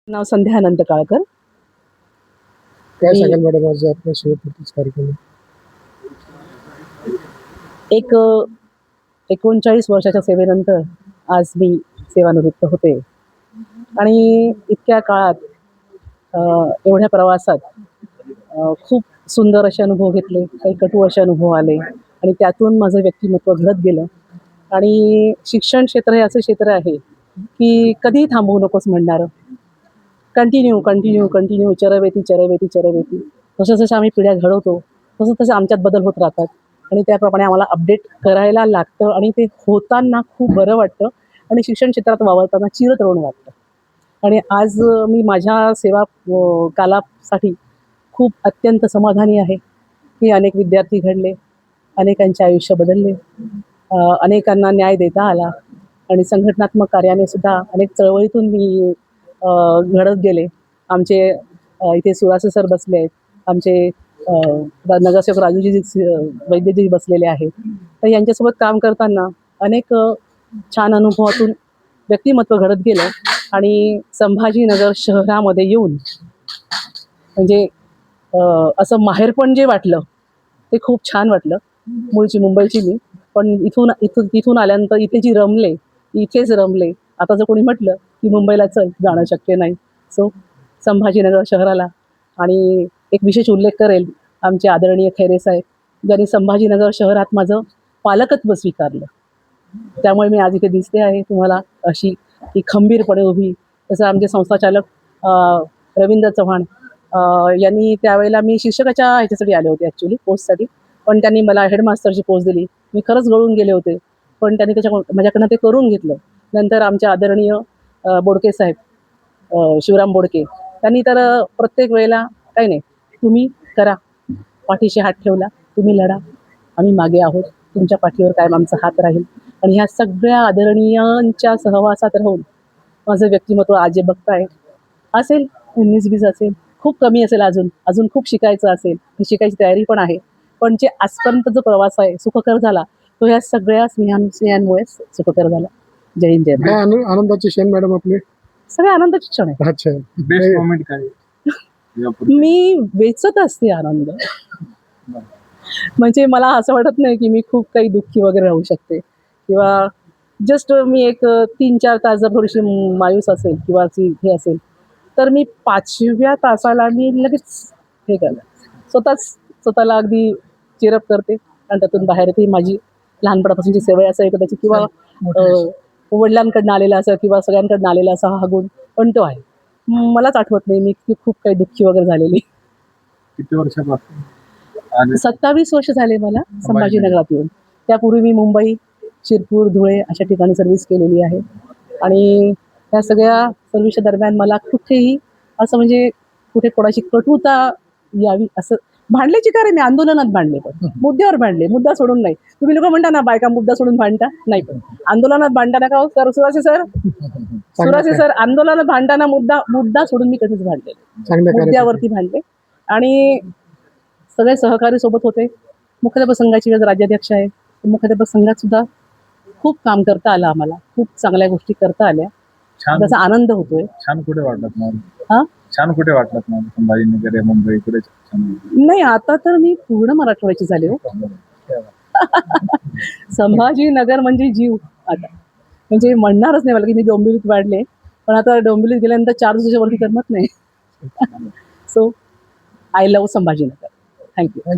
नाव संध्या अनंत काळकर. काय सांगाल मॅडम आज आपल्या शेवटचा कार्यक्रम? एक 39 वर्षाच्या सेवेनंतर आज मी सेवानिवृत्त होते आणि इतक्या काळात एवढ्या प्रवासात खूप सुंदर असे अनुभव घेतले, काही कटू असे अनुभव आले आणि त्यातून माझं व्यक्तिमत्व घडत गेलं. आणि शिक्षण क्षेत्र हे असं क्षेत्र आहे की कधीही थांबवू नकोस म्हणणारं, कंटिन्यू कंटिन्यू कंटिन्यू, चरवेती चरवेती चरवेती. जसं जसं आम्ही पिढ्या घडवतो तसं तसं आमच्यात बदल होत राहतात आणि त्याप्रमाणे आम्हाला अपडेट करायला लागतं आणि ते होताना खूप बरं वाटतं आणि शिक्षण क्षेत्रात वावरताना चिरतरुण वाटतं. आणि आज मी माझ्या सेवा कालासाठी खूप अत्यंत समाधानी आहे की अनेक विद्यार्थी घडले, अनेकांचे आयुष्य बदलले, अनेकांना न्याय देता आला आणि संघटनात्मक कार्याने सुद्धा अनेक चळवळीतून मी घडत गेले. आमचे इथे सुरासे सर बसले आहेत, आमचे नगरसेवक राजूजी वैद्यजी बसलेले आहेत. तर यांच्यासोबत काम करताना अनेक छान अनुभवातून व्यक्तिमत्व घडत गेलं आणि संभाजीनगर शहरामध्ये येऊन म्हणजे असं माहेरपण जे वाटलं ते खूप छान वाटलं. मूळची मुंबईची मी, पण इथून आल्यानंतर इथे जी रमले, इथेच रमले. आता जर कोणी म्हटलं की मुंबईला चल, जाणं शक्य नाही. सो संभाजीनगर शहराला आणि एक विशेष उल्लेख करेल आमचे आदरणीय खैरे साहेब, ज्यांनी संभाजीनगर शहरात माझं पालकत्व स्वीकारलं. त्यामुळे मी आज इथे दिसते आहे तुम्हाला अशी की खंबीरपणे उभी. तसं आमचे संस्थाचालक रवींद्र चव्हाण यांनी त्यावेळेला मी शिक्षकाच्या ह्याच्यासाठी आले होते ॲक्च्युली पोस्टसाठी, पण त्यांनी मला हेडमास्टरची पोस्ट दिली. मी खरंच गळून गेले होते, पण त्यांनी माझ्याकडनं ते करून घेतलं. नंतर आमचे आदरणीय बोडके साहेब, शिवराम बोडके, त्यांनी तर प्रत्येक वेळेला काही नाही, तुम्ही करा, पाठीशी हात ठेवला, तुम्ही लढा, आम्ही मागे आहोत, तुमच्या पाठीवर कायम आमचा हात राहील. आणि ह्या सगळ्या आदरणीयांच्या सहवासात राहून माझं व्यक्तिमत्व आज जे बघताय असेल 19-20 असेल, खूप कमी असेल, अजून खूप शिकायचं असेल, शिकायची तयारी पण आहे. पण जे आजपर्यंत जो प्रवास आहे सुखकर झाला तो ह्या सगळ्या स्नेहांमुळे सुखकर झाला. जय हिंद, जय महाराष्ट्र. आनंदाचे क्षण मॅडम आपले? सगळे आनंदाचे क्षण आहे. अच्छा, बेस्ट मोमेंट काय? मी वेचत असते आनंद. म्हणजे मला असं वाटत नाही की मी खूप काही दुःखी वगैरे राहू शकते किंवा जस्ट मी एक 3-4 तास जर थोडीशी मायूस असेल किंवा हे असेल तर मी 5व्या तासाला मी लगेच हे करते, स्वतःला अगदी चिरअप करते आणि त्यातून बाहेर येते. माझी लहानपणापासूनची सवय असेल कदाचित किंवा वडिलांकडनं आलेला असं किंवा सगळ्यांकडनं आलेला असा हा गुण पण तो आहे. मलाच आठवत नाही मी खूप काही दुःखी वगैरे झालेली. किती वर्षापासून? 27 वर्ष झाले मला संभाजीनगरात येऊन. त्यापूर्वी मी मुंबई, शिरपूर, धुळे अशा ठिकाणी सर्व्हिस केलेली आहे आणि त्या सगळ्या सर्व्हिसच्या दरम्यान मला कुठेही असं म्हणजे कुठे कोणाची कटुता यावी असं भांडल्याची कारण मी आंदोलनात भांडले, पण मुद्द्यावर भांडले, मुद्दा सोडून नाही. तुम्ही लोक म्हणता ना बायका मुद्दा सोडून भांडता, नाही, पण आंदोलनात भांडताना का हो सुरासे सर आंदोलनात भांडताना मुद्दा सोडून मी कधीच भांडले, मुद्द्यावरती भांडले. आणि सगळे सहकारी सोबत होते. मुख्याध्यापक संघाची वेळ राज्याध्यक्ष आहे, मुख्याध्यापक संघात सुद्धा खूप काम करता आलं आम्हाला, खूप चांगल्या गोष्टी करता आल्या, त्याचा आनंद होतोय. छान कुठे वाटत नाही? छान कुठे वाटत नाही? संभाजीनगर, मुंबई इकडे नाही, आता तर मी पूर्ण मराठवाड्याची झाले हो. संभाजीनगर म्हणजे जीव आता, म्हणजे म्हणणारच नाही मला की मी डोंबिवलीत वाढले, पण आता डोंबिवलीत गेल्यानंतर 4 दिवसाच्या वरती करमत नाही. So I love Sambhajinagar. Thank you.